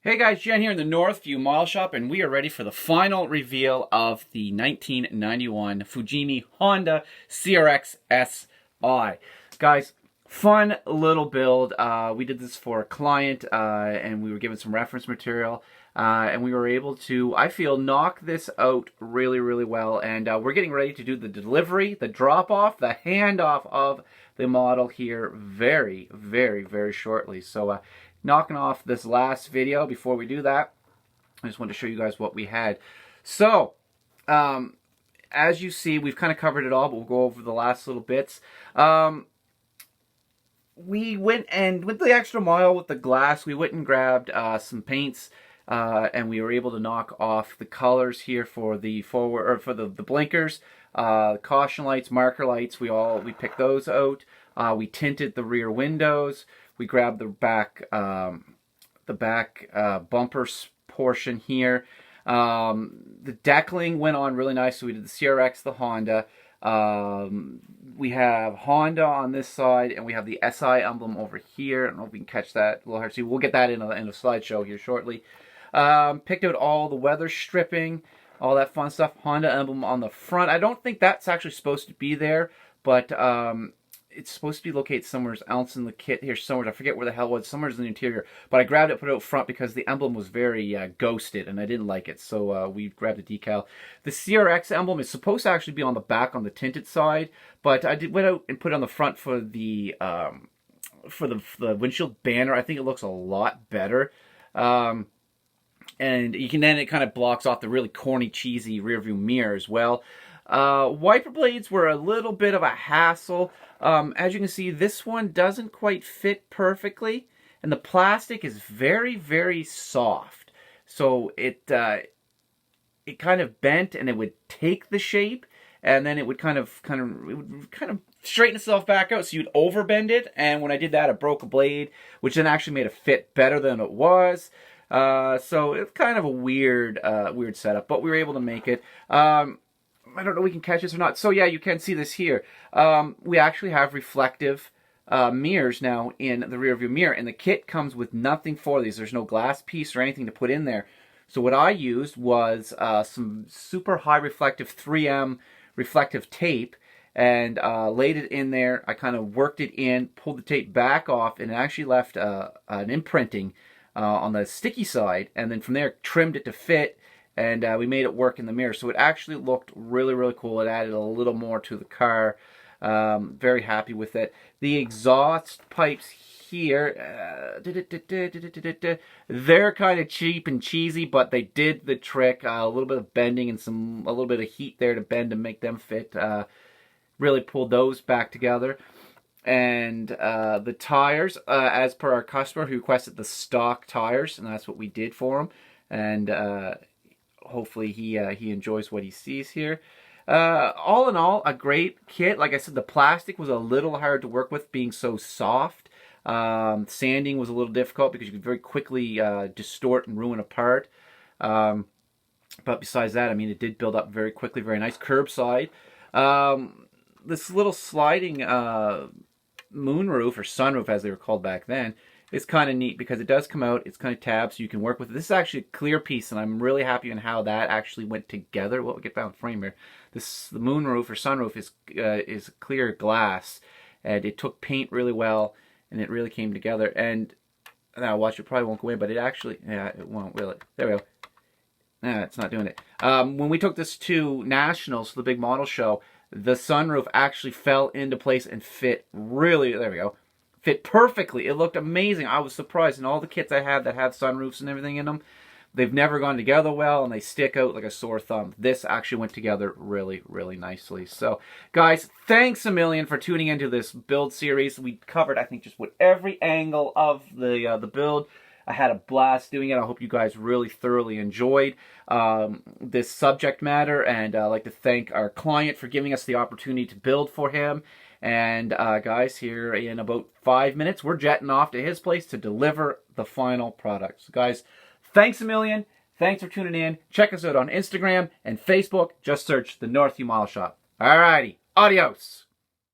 Hey guys, Jen here in the Northview Model Shop, and we are ready for the final reveal of the 1991 Fujimi Honda CRX SI. Guys, fun little build. We did this for a client, and we were given some reference material, and we were able to, I feel, knock this out really, really well. And we're getting ready to do the delivery, the drop-off, the handoff of the model here very, very, very shortly. So, knocking off this last video. Before we do that, I just wanted to show you guys what we had. So, as you see, we've kind of covered it all, but we'll go over the last little bits. We went and with the extra mile with the glass, we went and grabbed some paints, and we were able to knock off the colors here for the forward or for the blinkers, caution lights, marker lights. We picked those out. We tinted the rear windows. We grabbed the back bumper portion here. The deckling went on really nice. So we did the CRX, the Honda. We have Honda on this side, and we have the SI emblem over here. I don't know if we can catch that a little hard to see. We'll get that in a slideshow here shortly. Picked out all the weather stripping, all that fun stuff. Honda emblem on the front. I don't think that's actually supposed to be there, but it's supposed to be located somewhere else in the kit here somewhere. I forget where the hell it was. Somewhere in the interior. But I grabbed it, put it out front because the emblem was very ghosted, and I didn't like it. So we grabbed the decal. The CRX emblem is supposed to actually be on the back on the tinted side, but I went out and put it on the front for the windshield banner. I think it looks a lot better. And then it kind of blocks off the really corny, cheesy rearview mirror as well. Wiper blades were a little bit of a hassle. As you can see, this one doesn't quite fit perfectly, and the plastic is very, very soft. So it kind of bent, and it would take the shape, and then it would kind of straighten itself back out. So you'd overbend it, and when I did that, I broke a blade, which then actually made it fit better than it was. So it's kind of a weird setup, but we were able to make it. I don't know if we can catch this or not. So yeah, you can see this here. We actually have reflective mirrors now in the rear view mirror, and the kit comes with nothing for these. There's no glass piece or anything to put in there. So what I used was some super high reflective 3M reflective tape, and laid it in there. I kind of worked it in, pulled the tape back off, and it actually left an imprinting on the sticky side, and then from there trimmed it to fit. And we made it work in the mirror. So it actually looked really, really cool. It added a little more to the car. Very happy with it. The exhaust pipes here, they're kind of cheap and cheesy, but they did the trick. A little bit of bending and a little bit of heat there to bend and make them fit. Really pulled those back together. And the tires, as per our customer who requested the stock tires, and that's what we did for him. And hopefully he enjoys what he sees here. All in all, a great kit. Like I said, the plastic was a little hard to work with, being so soft. Sanding was a little difficult because you could very quickly distort and ruin a part. But besides that, I mean, it did build up very quickly, very nice. Curbside. This little sliding moonroof, or sunroof as they were called back then, it's kind of neat because it does come out. It's kind of tabbed, so you can work with it. This is actually a clear piece, and I'm really happy on how that actually went together. Well, we'll get down the frame here. The moonroof or sunroof is clear glass, and it took paint really well, and it really came together. And now watch, it probably won't go in, but it actually, yeah, it won't really. There we go. Nah, it's not doing it. When we took this to Nationals, the big model show, the sunroof actually fell into place and fit really. There we go. Fit perfectly. It looked amazing. I was surprised. And all the kits I have that have sunroofs and everything in them, they've never gone together well, and they stick out like a sore thumb. This actually went together really, really nicely. So, guys, thanks a million for tuning into this build series. We covered, I think, just what every angle of the build. I had a blast doing it. I hope you guys really thoroughly enjoyed this subject matter, and I'd like to thank our client for giving us the opportunity to build for him. And guys, here in about 5 minutes, we're jetting off to his place to deliver the final product. So guys, thanks a million. Thanks for tuning in. Check us out on Instagram and Facebook. Just search the Northview Model Shop. Alrighty, adios.